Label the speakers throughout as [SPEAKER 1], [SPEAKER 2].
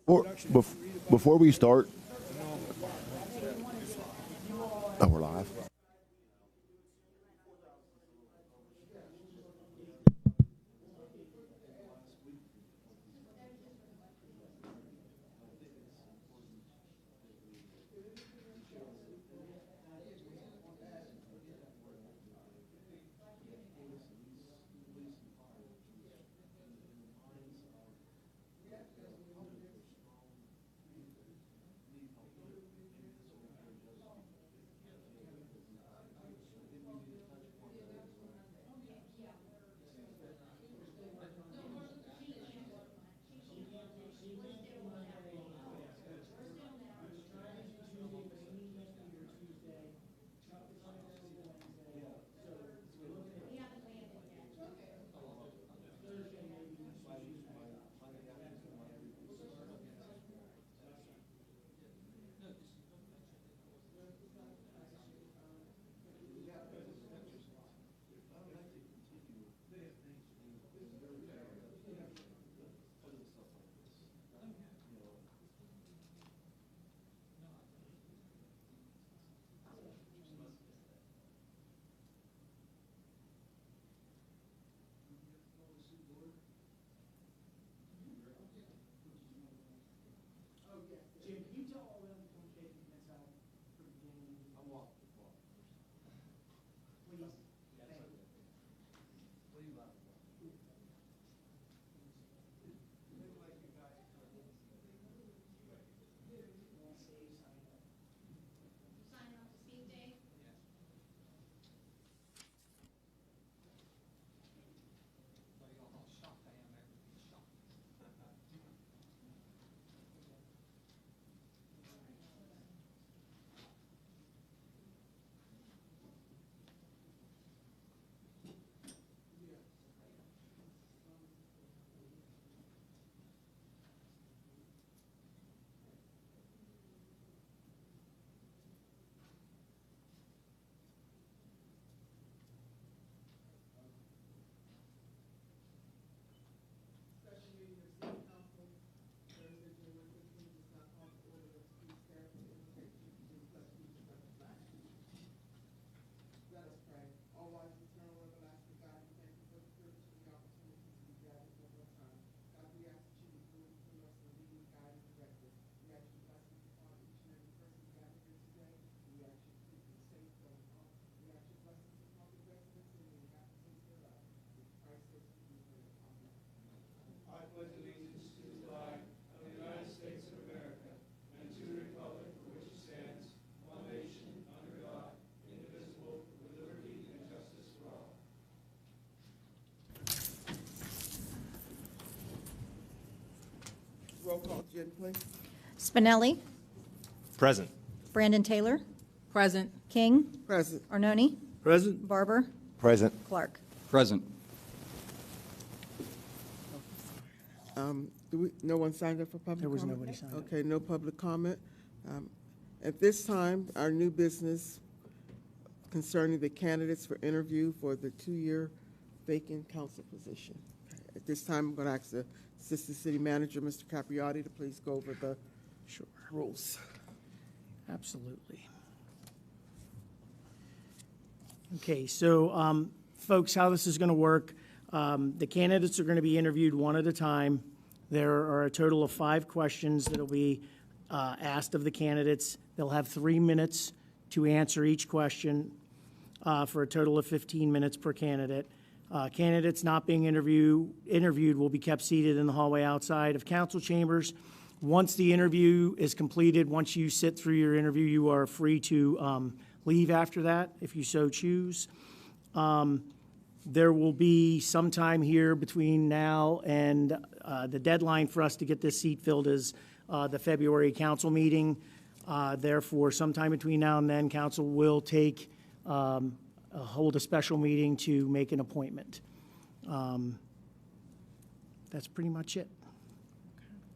[SPEAKER 1] Before we start, oh, we're live.
[SPEAKER 2] Roll call, Jen, please.
[SPEAKER 3] Spinelli.
[SPEAKER 4] Present.
[SPEAKER 3] Brandon Taylor.
[SPEAKER 5] Present.
[SPEAKER 3] King.
[SPEAKER 2] Present.
[SPEAKER 3] Arnone.
[SPEAKER 4] Present.
[SPEAKER 3] Barber.
[SPEAKER 1] Present.
[SPEAKER 3] Clark.
[SPEAKER 4] Present.
[SPEAKER 2] No one signed up for public comment?
[SPEAKER 6] There was nobody signed up.
[SPEAKER 2] Okay, no public comment. At this time, our new business concerning the candidates for interview for the 2-year vacant council position. At this time, I'm going to ask the Assistant City Manager, Mr. Capriati, to please go over the rules.
[SPEAKER 6] Absolutely. Okay, so folks, how this is going to work, the candidates are going to be interviewed one at a time. There are a total of 5 questions that will be asked of the candidates. They'll have 3 minutes to answer each question for a total of 15 minutes per candidate. Candidates not being interviewed will be kept seated in the hallway outside of council chambers. Once the interview is completed, once you sit through your interview, you are free to leave after that if you so choose. There will be some time here between now and the deadline for us to get this seat filled is the February council meeting. Therefore, sometime between now and then, council will hold a special meeting to make an appointment. That's pretty much it.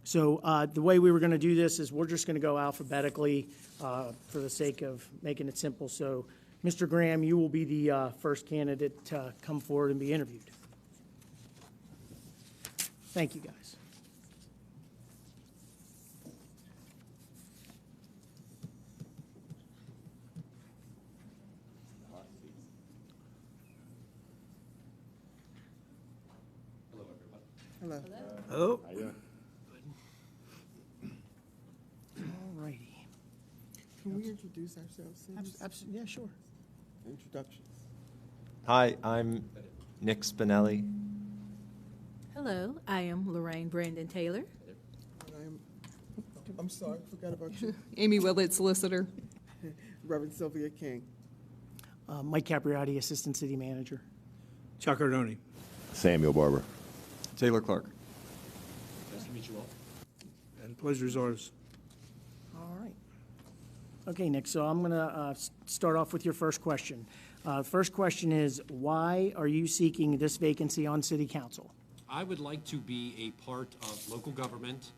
[SPEAKER 6] So the way we were going to do this is we're just going to go alphabetically for the sake of making it simple. So, Mr. Graham, you will be the first candidate to come forward and be interviewed. Thank you, guys.
[SPEAKER 2] Hello.
[SPEAKER 4] Oh,
[SPEAKER 6] All righty.
[SPEAKER 2] Can we introduce ourselves? please?
[SPEAKER 6] Absolutely, yeah, sure.
[SPEAKER 2] Introductions.
[SPEAKER 5] Hi, I'm Nick Spinelli.
[SPEAKER 7] Hello, I am Lorraine Brandon Taylor.
[SPEAKER 2] I'm sorry, forgot about you.
[SPEAKER 7] Amy Willett, solicitor.
[SPEAKER 2] Reverend Sylvia King.
[SPEAKER 6] Mike Capriotti, Assistant City Manager.
[SPEAKER 4] Chuck Ardoni.
[SPEAKER 1] Samuel Barber.
[SPEAKER 5] Taylor Clark.
[SPEAKER 4] And pleasure is ours.
[SPEAKER 6] All right. Okay, Nick, so I'm going to start off with your first question. First question is, why are you seeking this vacancy on City Council?
[SPEAKER 8] I would like to be a part of local government,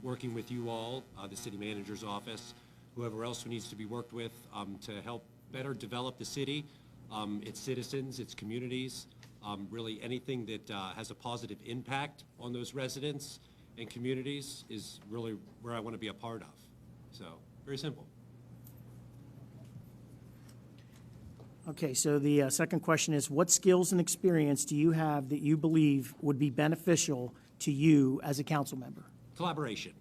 [SPEAKER 8] working with you all, the city manager's office, whoever else who needs to be worked with, to help better develop the city, its citizens, its communities, really anything that has a positive impact on those residents and communities is really where I want to be a part of. So, very simple.
[SPEAKER 6] Okay, so the second question is, what skills and experience do you have that you believe would be beneficial to you as a council member?
[SPEAKER 8] Collaboration.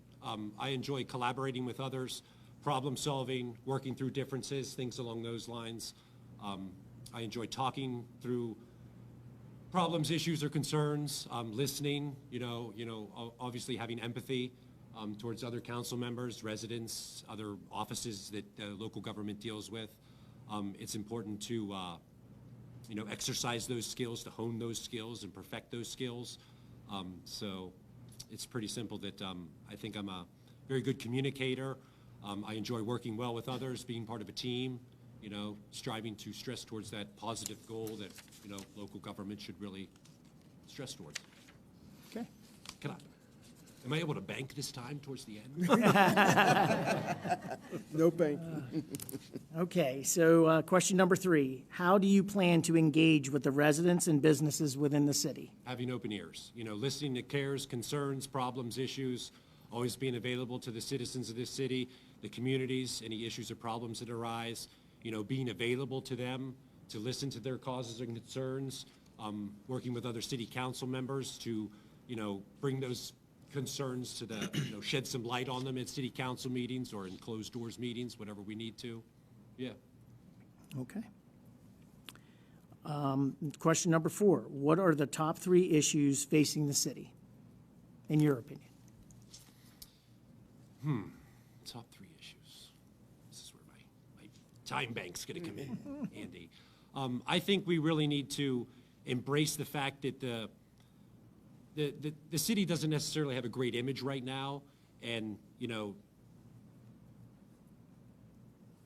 [SPEAKER 8] I enjoy collaborating with others, problem solving, working through differences, things along those lines. I enjoy talking through problems, issues, or concerns, listening, obviously having empathy towards other council members, residents, other offices that local government deals with. It's important to, exercise those skills, to hone those skills and perfect those skills. So it's pretty simple that I think I'm a very good communicator. I enjoy working well with others, being part of a team, striving to stress towards that positive goal that, local government should really stress towards.
[SPEAKER 6] Okay.
[SPEAKER 8] Am I able to bank this time towards the end?
[SPEAKER 2] No bank.
[SPEAKER 6] Okay, so question number 3, how do you plan to engage with the residents and businesses within the city?
[SPEAKER 8] Having open ears, listening to cares, concerns, problems, issues, always being available to the citizens of this city, the communities, any issues or problems that arise, being available to them, to listen to their causes and concerns, working with other city council members to, bring those concerns to the, shed some light on them at city council meetings or in closed doors meetings, whatever we need to. Yeah.
[SPEAKER 6] Okay. Question number 4, what are the top 3 issues facing the city, in your opinion?
[SPEAKER 8] Top 3 issues. This is where my time bank's gonna come in, Andy. I think we really need to embrace the fact that the city doesn't necessarily have a great image right now, and,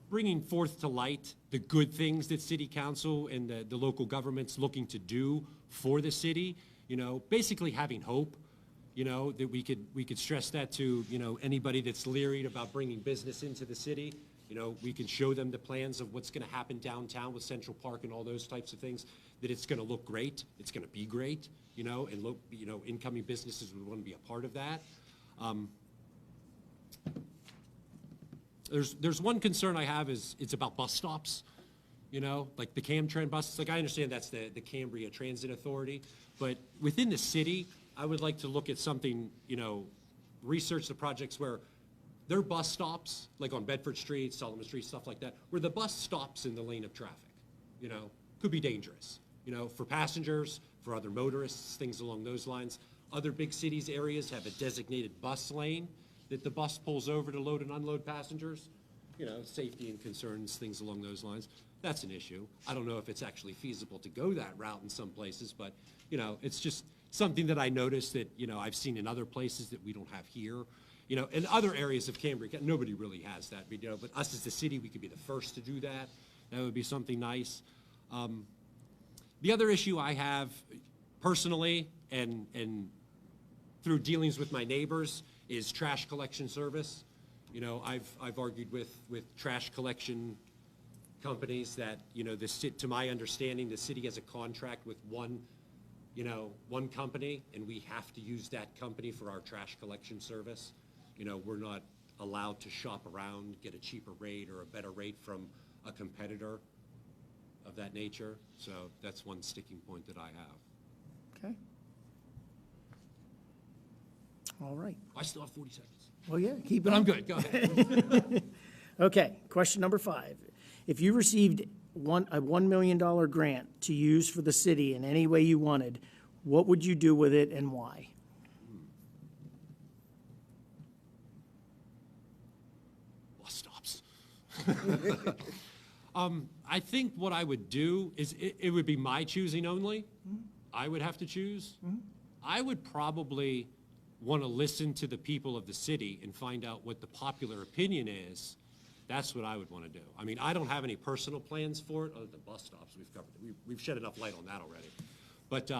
[SPEAKER 8] bringing forth to light the good things that city council and the local government's looking to do for the city, basically having hope, that we could stress that to, anybody that's leery about bringing business into the city. We can show them the plans of what's gonna happen downtown with Central Park and all those types of things, that it's gonna look great, it's gonna be great, and look, incoming businesses would wanna be a part of that. There's one concern I have is it's about bus stops, like the Camtran buses. Like, I understand that's the Cambria Transit Authority, but within the city, I would like to look at something, research the projects where there are bus stops, like on Bedford Street, Solomon Street, stuff like that, where the bus stops in the lane of traffic, could be dangerous, for passengers, for other motorists, things along those lines. Other big cities areas have a designated bus lane that the bus pulls over to load and unload passengers, safety and concerns, things along those lines. That's an issue. I don't know if it's actually feasible to go that route in some places, but, it's just something that I noticed that, I've seen in other places that we don't have here. In other areas of Cambria, nobody really has that, but us as the city, we could be the first to do that. That would be something nice. The other issue I have personally and through dealings with my neighbors is trash collection service. I've argued with trash collection companies that, to my understanding, the city has a contract with one company, and we have to use that company for our trash collection service. We're not allowed to shop around, get a cheaper rate or a better rate from a competitor of that nature. So that's one sticking point that I have.
[SPEAKER 6] Okay. All right.
[SPEAKER 8] I still have 40 seconds.
[SPEAKER 6] Well, yeah, keep it
[SPEAKER 8] But
[SPEAKER 6] on.
[SPEAKER 8] I'm good, go ahead.
[SPEAKER 6] Okay, question number 5. If you received a $1 million grant to use for the city in any way you wanted, what would you do with it and why?
[SPEAKER 8] Bus stops. I think what I would do is, it would be my choosing only. I would have to choose. I would probably want to listen to the people of the city and find out what the popular opinion is. That's what I would want to do. I mean, I don't have any personal plans for it, other than bus stops. We've covered it. We've shed enough light on that already. But,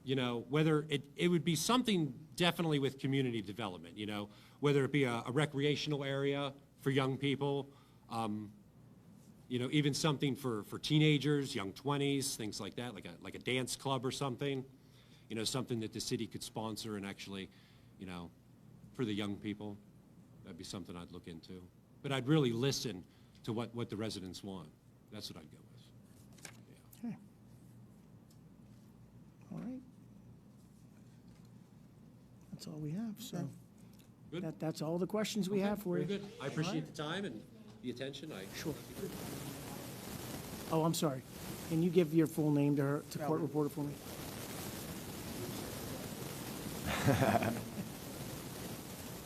[SPEAKER 8] you know, whether it would be something definitely with community development, you know, whether it be a recreational area for young people, you know, even something for teenagers, young 20s, things like that, like a dance club or something, you know, something that the city could sponsor and actually, you know, for the young people. That'd be something I'd look into. But I'd really listen to what the residents want. That's what I'd go with.
[SPEAKER 6] Okay. All right. That's all we have, so
[SPEAKER 8] Good.
[SPEAKER 6] that's all the questions we have for
[SPEAKER 8] Very
[SPEAKER 6] you.
[SPEAKER 8] good. I appreciate the time and the attention. Sure.
[SPEAKER 6] Oh, I'm sorry. Can you give your full name to her, to court reporter for me?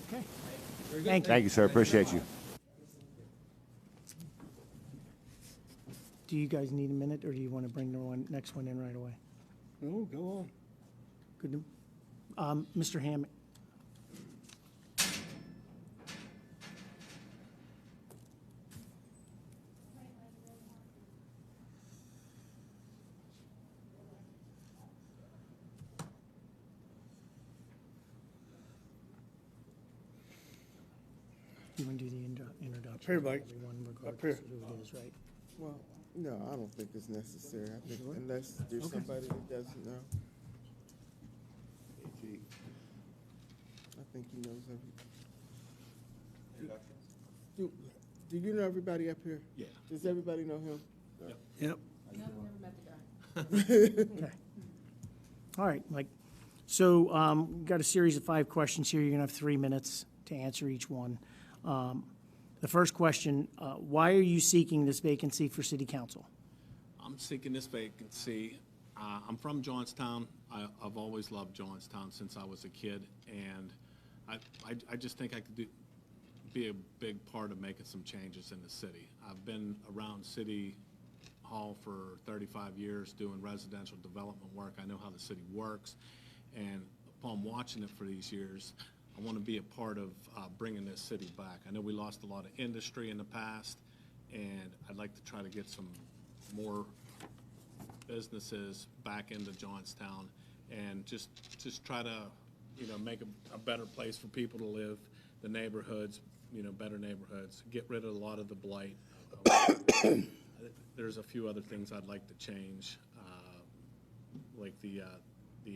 [SPEAKER 6] Okay. Thank you.
[SPEAKER 1] Thank you, sir. Appreciate you.
[SPEAKER 6] Do you guys need a minute, or do you want to bring the next one in right away?
[SPEAKER 4] No, go on.
[SPEAKER 6] Good. Mr. Hammond. You want to do the introduction?
[SPEAKER 4] Up here, Mike.
[SPEAKER 6] Everyone,
[SPEAKER 4] Up here.
[SPEAKER 6] regardless of who it is, right?
[SPEAKER 2] Well, no, I don't think it's necessary. I think unless there's somebody that doesn't know. I think he knows everybody. Do you know everybody up here?
[SPEAKER 8] Yeah.
[SPEAKER 2] Does everybody know him?
[SPEAKER 4] Yep.
[SPEAKER 6] Okay. All right, Mike. So we've got a series of 5 questions here. You're going to have 3 minutes to answer each one. The first question, why are you seeking this vacancy for city council?
[SPEAKER 9] I'm seeking this vacancy. I'm from Johnstown. I've always loved Johnstown since I was a kid, and I just think I could be a big part of making some changes in the city. I've been around City Hall for 35 years doing residential development work. I know how the city works, and upon watching it for these years, I want to be a part of bringing this city back. I know we lost a lot of industry in the past, and I'd like to try to get some more businesses back into Johnstown and just try to, you know, make a better place for people to live, the neighborhoods, you know, better neighborhoods, get rid of a lot of the blight. There's a few other things I'd like to change, like the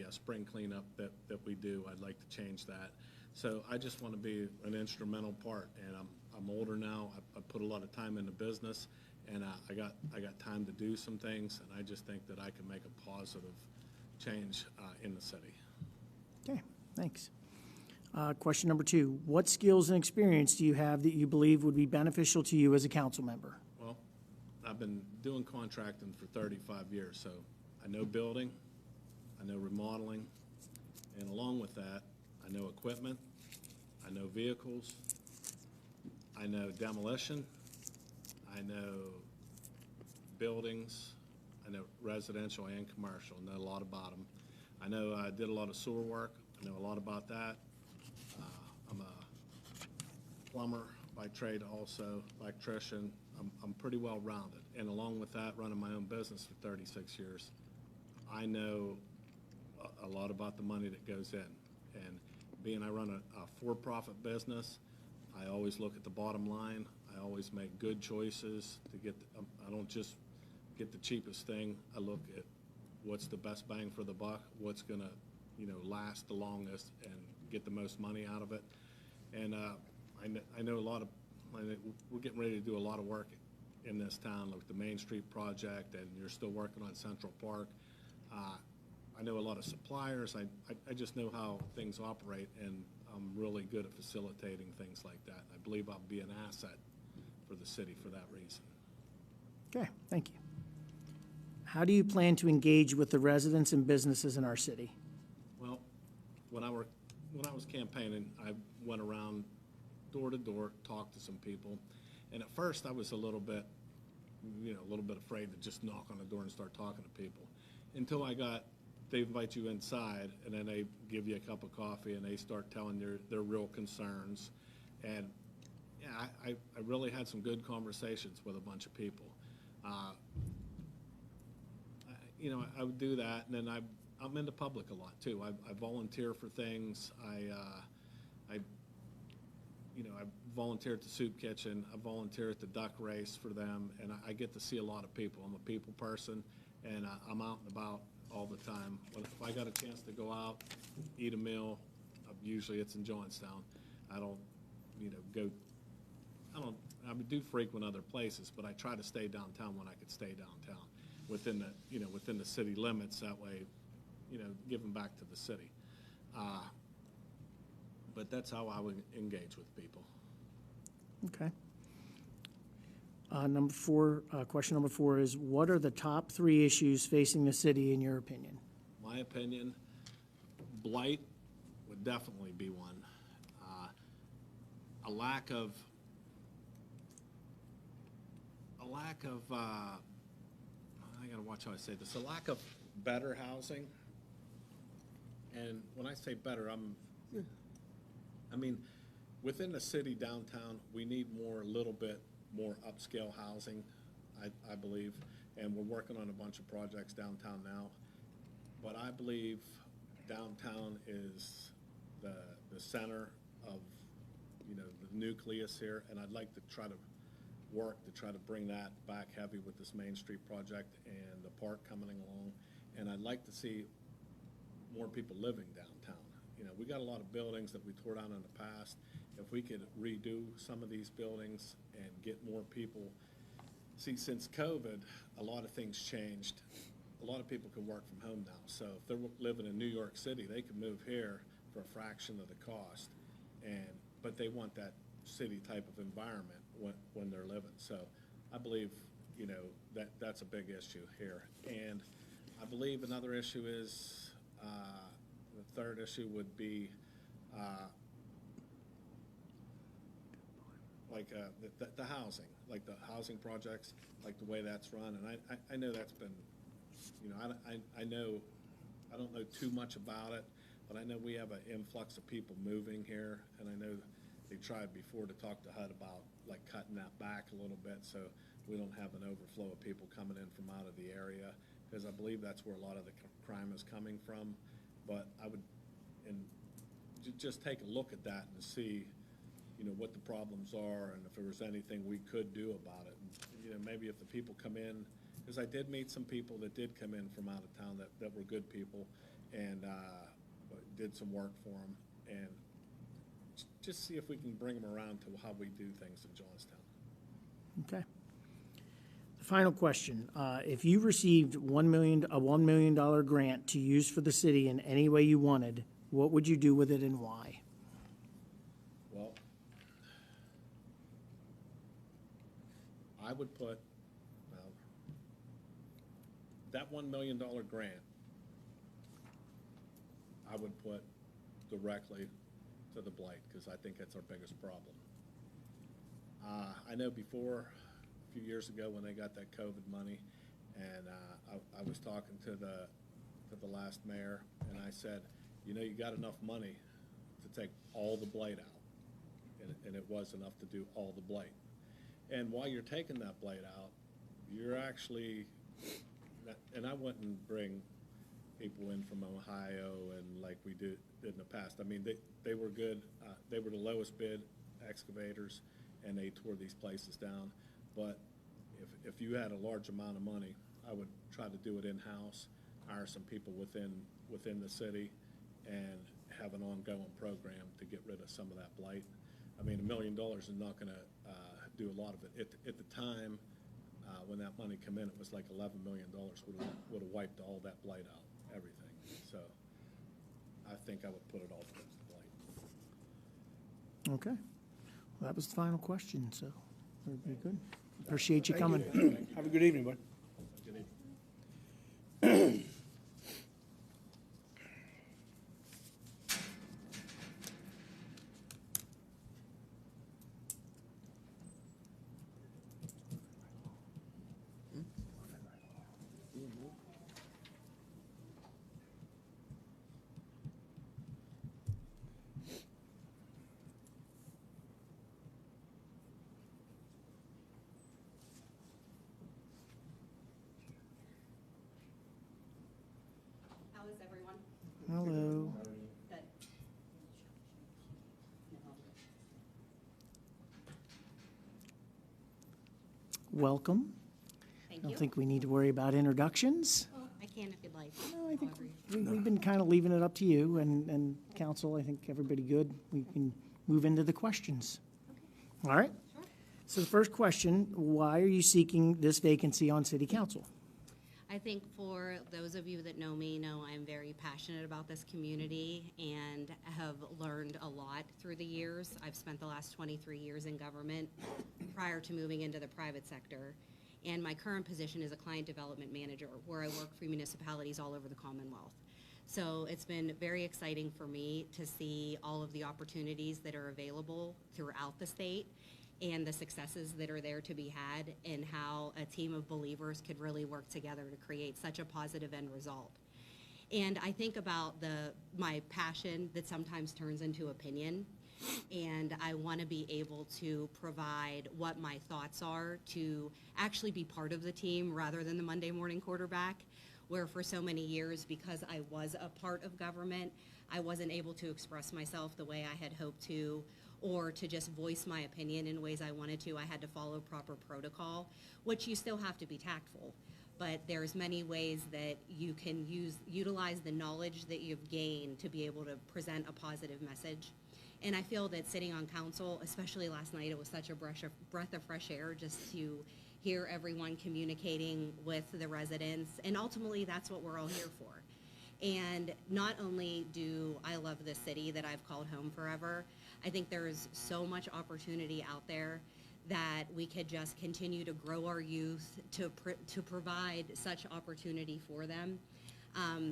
[SPEAKER 9] spring cleanup that we do. I'd like to change that. So I just want to be an instrumental part, and I'm older now. I put a lot of time into business, and I got time to do some things, and I just think that I can make a positive change in the city.
[SPEAKER 6] Okay, thanks. Question number 2, what skills and experience do you have that you believe would be beneficial to you as a council member?
[SPEAKER 9] Well, I've been doing contracting for 35 years, so I know building, I know remodeling, and along with that, I know equipment, I know vehicles, I know demolition, I know buildings, I know residential and commercial, know a lot about them. I know I did a lot of sewer work, I know a lot about that. I'm a plumber by trade also, electrician. I'm pretty well rounded. And along with that, running my own business for 36 years, I know a lot about the money that goes in. And being I run a for-profit business, I always look at the bottom line. I always make good choices to get, I don't just get the cheapest thing. I look at what's the best bang for the buck, what's gonna, you know, last the longest and get the most money out of it. And I know a lot of, we're getting ready to do a lot of work in this town, like the Main Street project, and you're still working on Central Park. I know a lot of suppliers. I just know how things operate, and I'm really good at facilitating things like that. I believe I'll be an asset for the city for that reason.
[SPEAKER 6] Okay, thank you. How do you plan to engage with the residents and businesses in our city?
[SPEAKER 9] Well, when I was campaigning, I went around door to door, talked to some people, and at first I was a little bit afraid to just knock on the door and start talking to people, until they invite you inside, and then they give you a cup of coffee, and they start telling their real concerns, and yeah, I really had some good conversations with a bunch of people. I would do that, and then I'm in the public a lot too. I volunteer for things. I volunteer at the soup kitchen. I volunteer at the duck race for them, and I get to see a lot of people. I'm a people person, and I'm out and about all the time. But if I got a chance to go out, eat a meal, usually it's in Johnstown. I do frequent other places, but I try to stay downtown when I could stay downtown within the city limits. That way, giving back to the city. But that's how I would engage with people.
[SPEAKER 6] Okay. Question number four is, what are the top 3 issues facing the city in your opinion?
[SPEAKER 9] My opinion, blight would definitely be one. A lack of I gotta watch how I say this. A lack of better housing. And when I say better, I mean, within the city downtown, we need a little bit more upscale housing, I believe, and we're working on a bunch of projects downtown now. But I believe downtown is the center of, the nucleus here, and I'd like to try to bring that back heavy with this Main Street project and the park coming along, and I'd like to see more people living downtown. We got a lot of buildings that we tore down in the past. If we could redo some of these buildings and get more people, see, since COVID, a lot of things changed. A lot of people can work from home now. So if they're living in New York City, they can move here for a fraction of the cost, but they want that city type of environment when they're living. So I believe, that's a big issue here. And I believe another issue is, the third issue would be the housing, like the housing projects, like the way that's run. And I know that's been, I don't know too much about it, but I know we have an influx of people moving here, and I know they tried before to talk to HUD about like cutting that back a little bit so we don't have an overflow of people coming in from out of the area, because I believe that's where a lot of the crime is coming from. But I would, just take a look at that and see, what the problems are and if there was anything we could do about it. And, maybe if the people come in, because I did meet some people that did come in from out of town that were good people, and did some work for them, and just see if we can bring them around to how we do things in Johnstown.
[SPEAKER 6] Okay. The final question, if you received a $1 million grant to use for the city in any way you wanted, what would you do with it and why?
[SPEAKER 9] Well, I would put, that $1 million grant, I would put directly to the blight, because I think that's our biggest problem. I know before, a few years ago, when they got that COVID money, and I was talking to the last mayor, and I said, you got enough money to take all the blight out, and it was enough to do all the blight. And while you're taking that blight out, you're actually, and I wouldn't bring people in from Ohio and like we did in the past. I mean, they were good. They were the lowest bid excavators, and they tore these places down. But if you had a large amount of money, I would try to do it in-house, hire some people within the city, and have an ongoing program to get rid of some of that blight. I mean, $1 million is not going to do a lot of it. At the time, when that money came in, it was like $11 million would have wiped all that blight out, everything. So I think I would put it all towards the plate.
[SPEAKER 6] Okay. Well, that was the final question, so everybody good? Appreciate you coming.
[SPEAKER 4] Have a good evening, bud.
[SPEAKER 9] Good evening.
[SPEAKER 10] How is everyone?
[SPEAKER 6] Hello.
[SPEAKER 10] Good.
[SPEAKER 6] Welcome.
[SPEAKER 10] Thank
[SPEAKER 6] I don't
[SPEAKER 10] you.
[SPEAKER 6] think we need to worry about introductions.
[SPEAKER 10] Oh, I can if you'd like.
[SPEAKER 6] No, I think
[SPEAKER 10] However
[SPEAKER 6] we've been kind of leaving it up to you and council. I think everybody good. We can move into the questions. All right?
[SPEAKER 10] Sure.
[SPEAKER 6] So the first question, why are you seeking this vacancy on city council?
[SPEAKER 10] I think for those of you that know me know I'm very passionate about this community and have learned a lot through the years. I've spent the last 23 years in government prior to moving into the private sector. And my current position is a client development manager where I work for municipalities all over the Commonwealth. So it's been very exciting for me to see all of the opportunities that are available throughout the state and the successes that are there to be had and how a team of believers could really work together to create such a positive end result. And I think about my passion that sometimes turns into opinion, and I want to be able to provide what my thoughts are to actually be part of the team rather than the Monday morning quarterback, where for so many years, because I was a part of government, I wasn't able to express myself the way I had hoped to, or to just voice my opinion in ways I wanted to. I had to follow proper protocol, which you still have to be tactful. But there's many ways that you can utilize the knowledge that you've gained to be able to present a positive message. And I feel that sitting on council, especially last night, it was such a breath of fresh air just to hear everyone communicating with the residents. And ultimately, that's what we're all here for. And not only do I love this city that I've called home forever, I think there's so much opportunity out there that we could just continue to grow our youth, to provide such opportunity for them.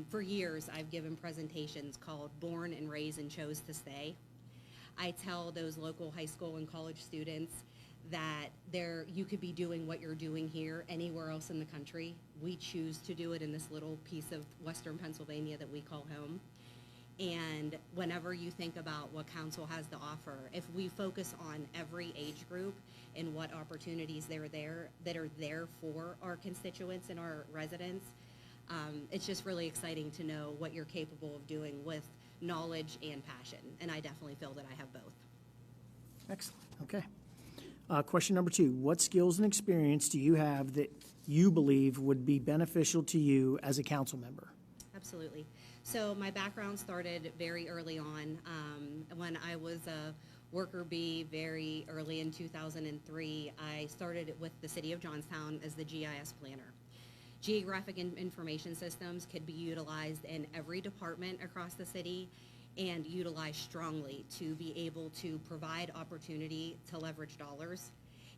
[SPEAKER 10] For years, I've given presentations called Born and Raised and Chose to Stay. I tell those local high school and college students that you could be doing what you're doing here anywhere else in the country. We choose to do it in this little piece of Western Pennsylvania that we call home. And whenever you think about what council has to offer, if we focus on every age group and what opportunities that are there for our constituents and our residents, it's just really exciting to know what you're capable of doing with knowledge and passion. And I definitely feel that I have both.
[SPEAKER 6] Excellent. Okay. Question number 2, what skills and experience do you have that you believe would be beneficial to you as a council member?
[SPEAKER 10] Absolutely. So my background started very early on. When I was a worker bee very early in 2003, I started with the city of Johnstown as the GIS planner. Geographic information systems could be utilized in every department across the city and utilized strongly to be able to provide opportunity to leverage dollars.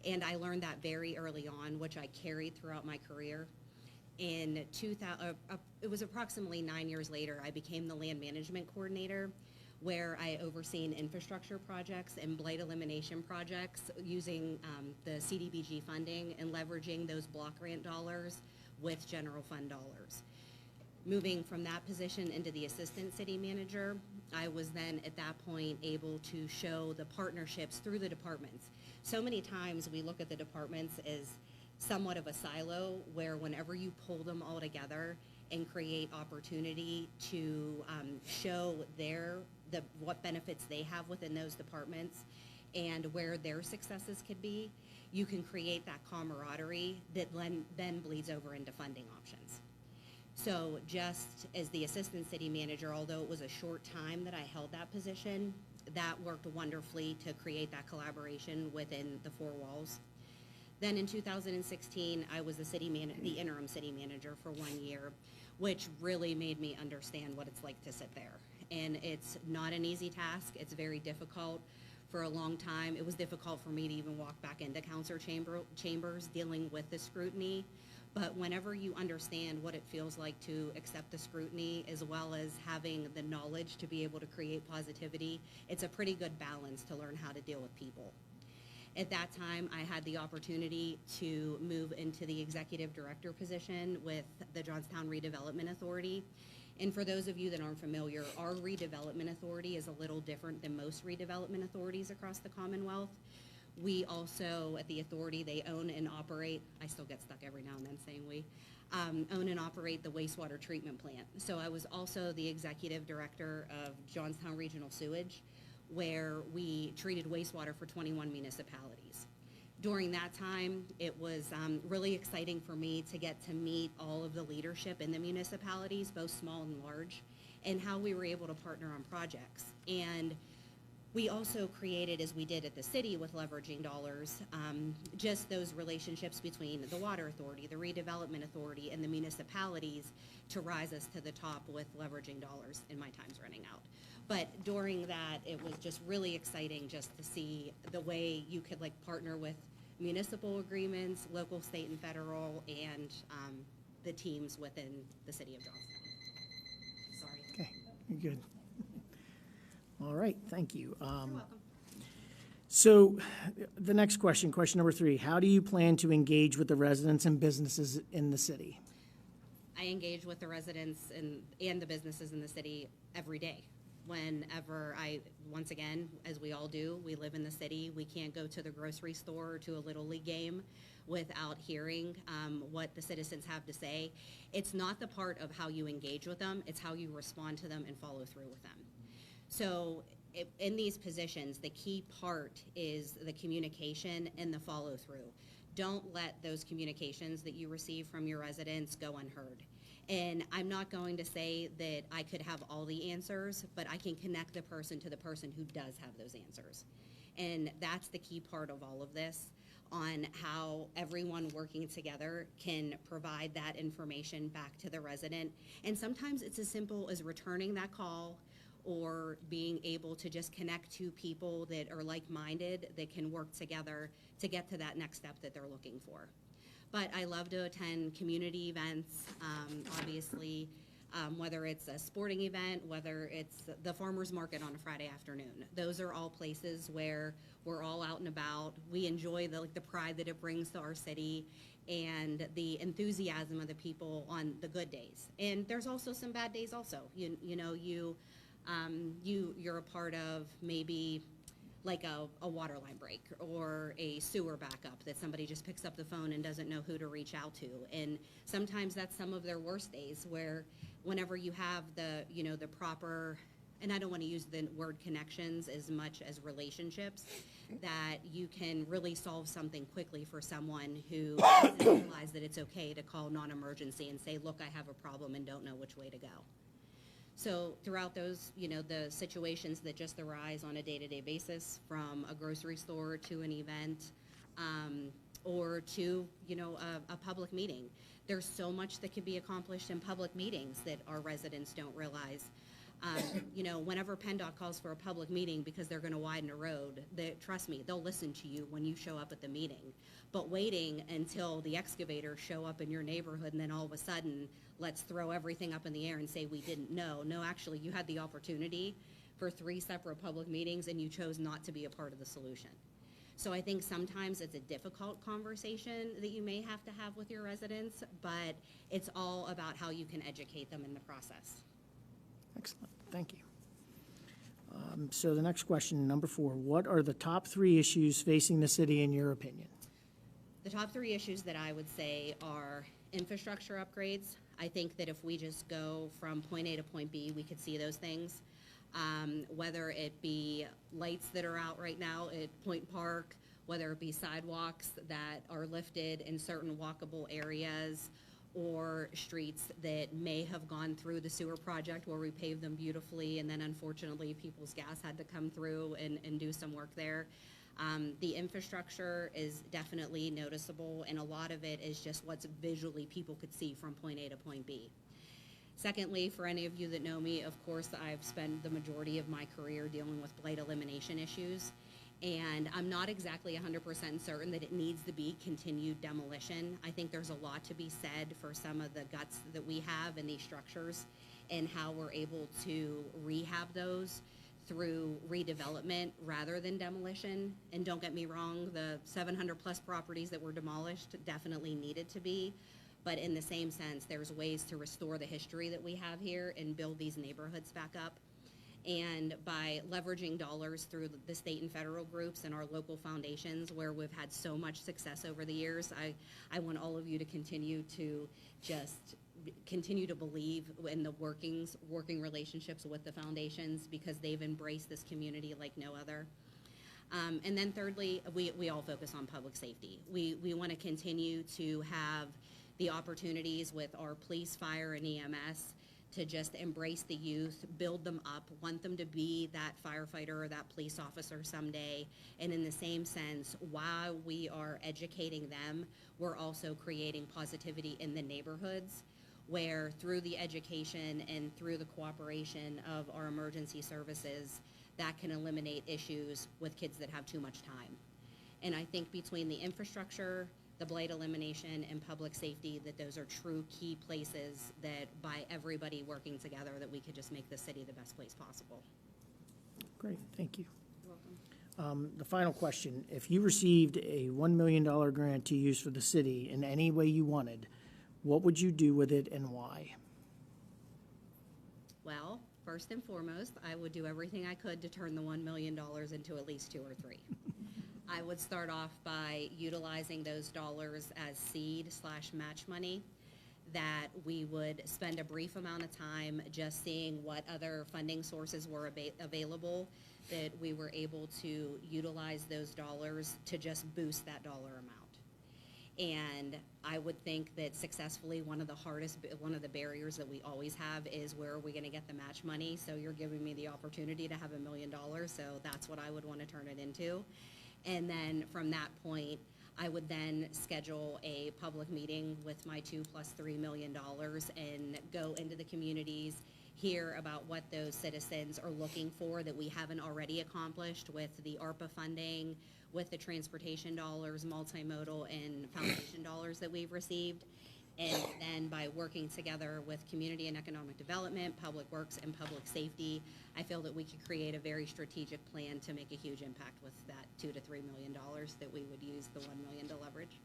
[SPEAKER 10] And I learned that very early on, which I carried throughout my career. In 2000, it was approximately 9 years later, I became the land management coordinator, where I overseen infrastructure projects and blight elimination projects using the CDBG funding and leveraging those block grant dollars with general fund dollars. Moving from that position into the assistant city manager, I was then at that point able to show the partnerships through the departments. So many times we look at the departments as somewhat of a silo where whenever you pull them all together and create opportunity to show what benefits they have within those departments and where their successes could be, you can create that camaraderie that then bleeds over into funding options. So just as the assistant city manager, although it was a short time that I held that position, that worked wonderfully to create that collaboration within the four walls. Then in 2016, I was the interim city manager for 1 year, which really made me understand what it's like to sit there. And it's not an easy task. It's very difficult. For a long time, it was difficult for me to even walk back into council chambers dealing with the scrutiny. But whenever you understand what it feels like to accept the scrutiny, as well as having the knowledge to be able to create positivity, it's a pretty good balance to learn how to deal with people. At that time, I had the opportunity to move into the executive director position with the Johnstown Redevelopment Authority. And for those of you that aren't familiar, our redevelopment authority is a little different than most redevelopment authorities across the Commonwealth. We also, at the authority, they own and operate, I still get stuck every now and then saying we, own and operate the wastewater treatment plant. So I was also the executive director of Johnstown Regional Sewage, where we treated wastewater for 21 municipalities. During that time, it was really exciting for me to get to meet all of the leadership in the municipalities, both small and large, and how we were able to partner on projects. And we also created, as we did at the city with leveraging dollars, just those relationships between the Water Authority, the Redevelopment Authority, and the municipalities to rise us to the top with leveraging dollars, and my time's running out. But during that, it was just really exciting just to see the way you could like partner with municipal agreements, local, state, and federal, and the teams within the city of Johnstown. Sorry.
[SPEAKER 6] Okay, you're good. All right, thank you.
[SPEAKER 10] You're welcome.
[SPEAKER 6] So the next question, question number 3, how do you plan to engage with the residents and businesses in the city?
[SPEAKER 10] I engage with the residents and the businesses in the city every day. Whenever once again, as we all do, we live in the city. We can't go to the grocery store or to a Little League game without hearing what the citizens have to say. It's not the part of how you engage with them, it's how you respond to them and follow through with them. So in these positions, the key part is the communication and the follow through. Don't let those communications that you receive from your residents go unheard. And I'm not going to say that I could have all the answers, but I can connect the person to the person who does have those answers. And that's the key part of all of this, on how everyone working together can provide that information back to the resident. And sometimes it's as simple as returning that call or being able to just connect to people that are like-minded that can work together to get to that next step that they're looking for. But I love to attend community events, obviously, whether it's a sporting event, whether it's the farmer's market on a Friday afternoon. Those are all places where we're all out and about. We enjoy the pride that it brings to our city and the enthusiasm of the people on the good days. And there's also some bad days also. You're a part of maybe like a water line break or a sewer backup that somebody just picks up the phone and doesn't know who to reach out to. And sometimes that's some of their worst days, where whenever you have the proper, and I don't want to use the word connections as much as relationships, that you can really solve something quickly for someone who doesn't realize that it's okay to call non-emergency and say, look, I have a problem and don't know which way to go. So throughout those, the situations that just arise on a day-to-day basis, from a grocery store to an event, or to, a public meeting, there's so much that can be accomplished in public meetings that our residents don't realize. Whenever PennDOT calls for a public meeting because they're going to widen a road, trust me, they'll listen to you when you show up at the meeting. But waiting until the excavators show up in your neighborhood and then all of a sudden, let's throw everything up in the air and say we didn't know. No, actually, you had the opportunity for 3 separate public meetings and you chose not to be a part of the solution. So I think sometimes it's a difficult conversation that you may have to have with your residents, but it's all about how you can educate them in the process.
[SPEAKER 6] Excellent, thank you. So the next question, number 4, what are the top 3 issues facing the city in your opinion?
[SPEAKER 10] The top 3 issues that I would say are infrastructure upgrades. I think that if we just go from point A to point B, we could see those things. Whether it be lights that are out right now at Point Park, whether it be sidewalks that are lifted in certain walkable areas, or streets that may have gone through the sewer project where we paved them beautifully and then unfortunately people's gas had to come through and do some work there. The infrastructure is definitely noticeable, and a lot of it is just what's visually people could see from point A to point B. Secondly, for any of you that know me, of course, I've spent the majority of my career dealing with blight elimination issues, and I'm not exactly 100% certain that it needs to be continued demolition. I think there's a lot to be said for some of the guts that we have in these structures and how we're able to rehab those through redevelopment rather than demolition. And don't get me wrong, the 700 plus properties that were demolished definitely needed to be. But in the same sense, there's ways to restore the history that we have here and build these neighborhoods back up. And by leveraging dollars through the state and federal groups and our local foundations where we've had so much success over the years, I want all of you to continue to just continue to believe in the working relationships with the foundations, because they've embraced this community like no other. And then thirdly, we all focus on public safety. We want to continue to have the opportunities with our police, fire, and EMS to just embrace the youth, build them up, want them to be that firefighter or that police officer someday. And in the same sense, while we are educating them, we're also creating positivity in the neighborhoods, where through the education and through the cooperation of our emergency services, that can eliminate issues with kids that have too much time. And I think between the infrastructure, the blight elimination, and public safety, that those are true key places that by everybody working together, that we could just make the city the best place possible.
[SPEAKER 6] Great, thank you.
[SPEAKER 10] You're welcome.
[SPEAKER 6] The final question, if you received a $1 million grant to use for the city in any way you wanted, what would you do with it and why?
[SPEAKER 10] Well, first and foremost, I would do everything I could to turn the $1 million into at least 2 or 3. I would start off by utilizing those dollars as seed/match money, that we would spend a brief amount of time just seeing what other funding sources were available, that we were able to utilize those dollars to just boost that dollar amount. And I would think that successfully, one of the barriers that we always have is, where are we going to get the match money? So you're giving me the opportunity to have $1 million, so that's what I would want to turn it into. And then from that point, I would then schedule a public meeting with my $2 + $3 million and go into the communities, hear about what those citizens are looking for that we haven't already accomplished with the ARPA funding, with the transportation dollars, multimodal, and foundation dollars that we've received. And then by working together with community and economic development, public works, and public safety, I feel that we could create a very strategic plan to make a huge impact with that $2 to $3 million that we would use the $1 million to leverage.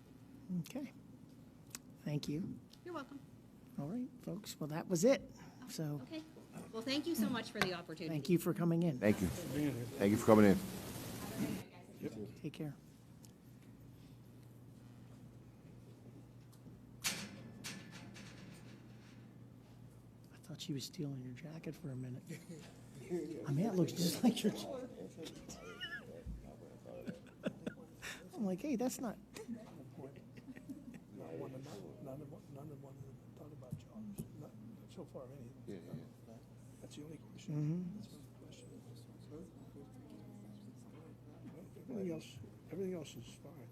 [SPEAKER 6] Okay, thank you.
[SPEAKER 10] You're welcome.
[SPEAKER 6] All right, folks, well, that was it. So,
[SPEAKER 10] Okay. Well, thank you so much for the opportunity.
[SPEAKER 6] thank you for coming in.
[SPEAKER 1] Thank you. Thank you for coming in.
[SPEAKER 6] Take care. I thought she was stealing your jacket for a minute. I mean, it looks just like your jacket. I'm like, hey, that's not.
[SPEAKER 4] None of them thought about jobs, not so far anyway. That's the only question. That's the only question. Everything else is fine.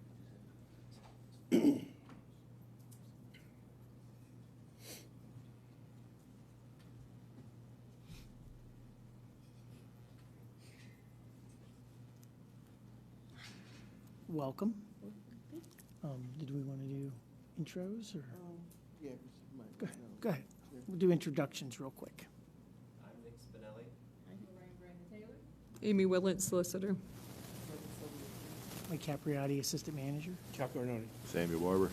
[SPEAKER 6] Welcome. Did we want to do intros or?
[SPEAKER 2] Yeah.
[SPEAKER 6] Go ahead. We'll do introductions real quick.
[SPEAKER 5] I'm Nick Spinelli.
[SPEAKER 11] Amy Willett, solicitor.
[SPEAKER 6] Mike Capriati, assistant manager.
[SPEAKER 4] Chuck Arnone.
[SPEAKER 1] Samuel Barber.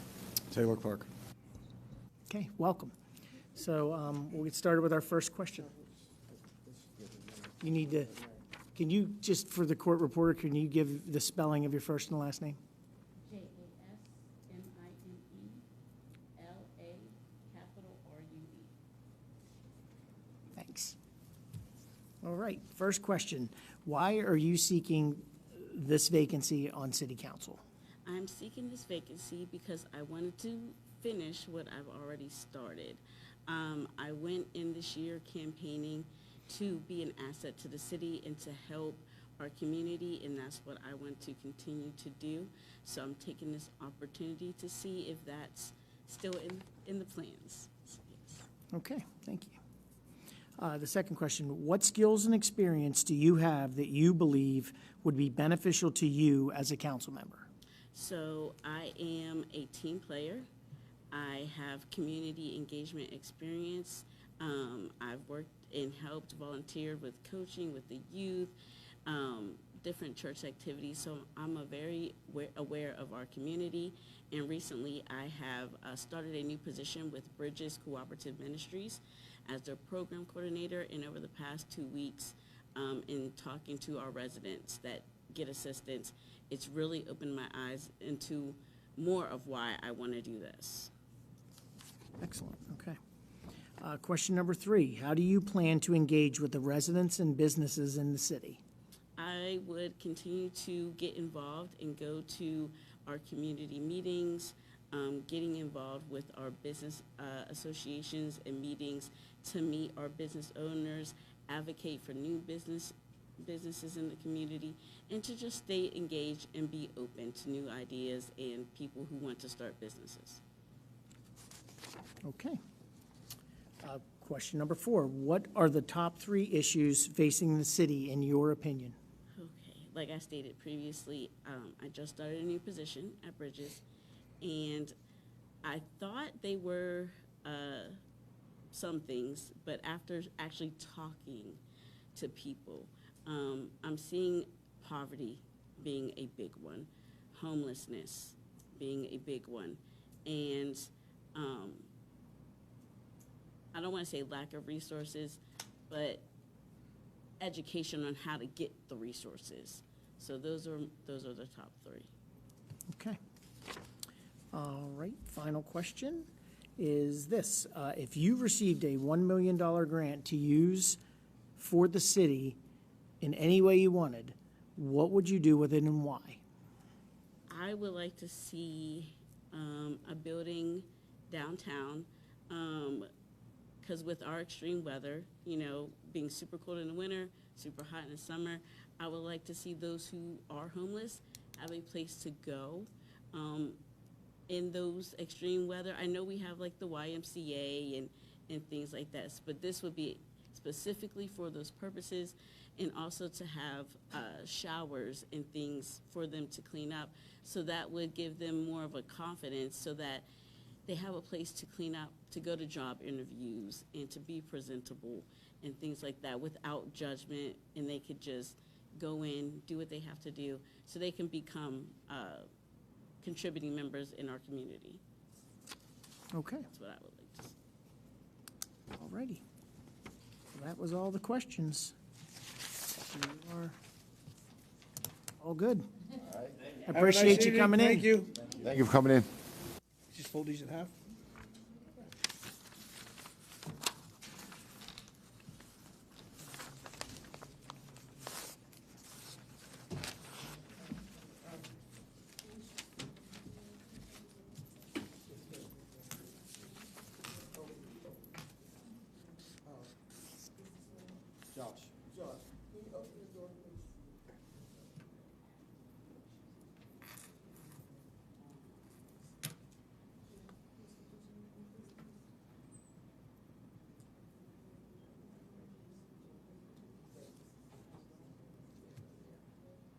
[SPEAKER 4] Taylor Clark.
[SPEAKER 6] Okay, welcome. So we'll get started with our first question. You need to, can you, just for the court reporter, can you give the spelling of your first and last name?
[SPEAKER 7] JASMINELA_RUE.
[SPEAKER 6] Thanks. All right, first question. Why are you seeking this vacancy on city council?
[SPEAKER 12] I'm seeking this vacancy because I wanted to finish what I've already started. I went in this year campaigning to be an asset to the city and to help our community, and that's what I want to continue to do. So I'm taking this opportunity to see if that's still in the plans. Yes.
[SPEAKER 6] Okay, thank you. The second question, what skills and experience do you have that you believe would be beneficial to you as a council member?
[SPEAKER 12] So I am a team player. I have community engagement experience. I've worked and helped volunteer with coaching with the youth, different church activities. So I'm very aware of our community. And recently I have started a new position with Bridges Cooperative Ministries as their program coordinator. And over the past 2 weeks, in talking to our residents that get assistance, it's really opened my eyes into more of why I want to do this.
[SPEAKER 6] Excellent, okay. Question number 3, how do you plan to engage with the residents and businesses in the city?
[SPEAKER 12] I would continue to get involved and go to our community meetings, getting involved with our business associations and meetings to meet our business owners, advocate for new businesses in the community, and to just stay engaged and be open to new ideas and people who want to start businesses.
[SPEAKER 6] Okay. Question number 4, what are the top 3 issues facing the city in your opinion?
[SPEAKER 12] Okay, like I stated previously, I just started a new position at Bridges, and I thought they were some things, but after actually talking to people, I'm seeing poverty being a big one, homelessness being a big one, and I don't want to say lack of resources, but education on how to get the resources. So those are the top 3.
[SPEAKER 6] Okay. All right, final question is this. If you received a $1 million grant to use for the city in any way you wanted, what would you do with it and why?
[SPEAKER 12] I would like to see a building downtown, because with our extreme weather, you know, being super cold in the winter, super hot in the summer, I would like to see those who are homeless have a place to go in those extreme weather. I know we have like the YMCA and things like that, but this would be specifically for those purposes, and also to have showers and things for them to clean up. So that would give them more of a confidence so that they have a place to clean up, to go to job interviews, and to be presentable and things like that without judgment, and they could just go in, do what they have to do, so they can become contributing members in our community.
[SPEAKER 6] Okay,
[SPEAKER 12] That's what I would like to see.
[SPEAKER 6] all righty. Well, that was all the questions. You are all good. I appreciate you coming in.
[SPEAKER 4] Thank you.
[SPEAKER 1] Thank you for coming in.
[SPEAKER 4] Just fold these in half.
[SPEAKER 2] Josh, can you open the door, please?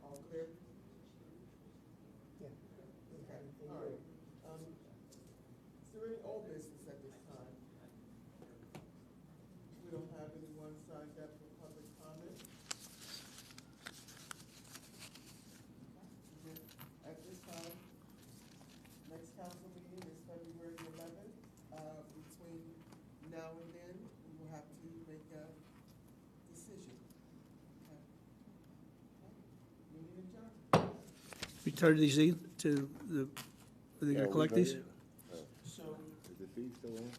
[SPEAKER 2] All clear? Yeah. Okay, all right. Is there any old business at this time? We don't have anyone signed up for public comment. At this time, next council meeting is February 11th. Between now and then, we will have to make a decision. Okay. Meeting adjourned.
[SPEAKER 4] We turn these in to the, are they gonna collect these?
[SPEAKER 2] So,
[SPEAKER 1] Is the fee still on?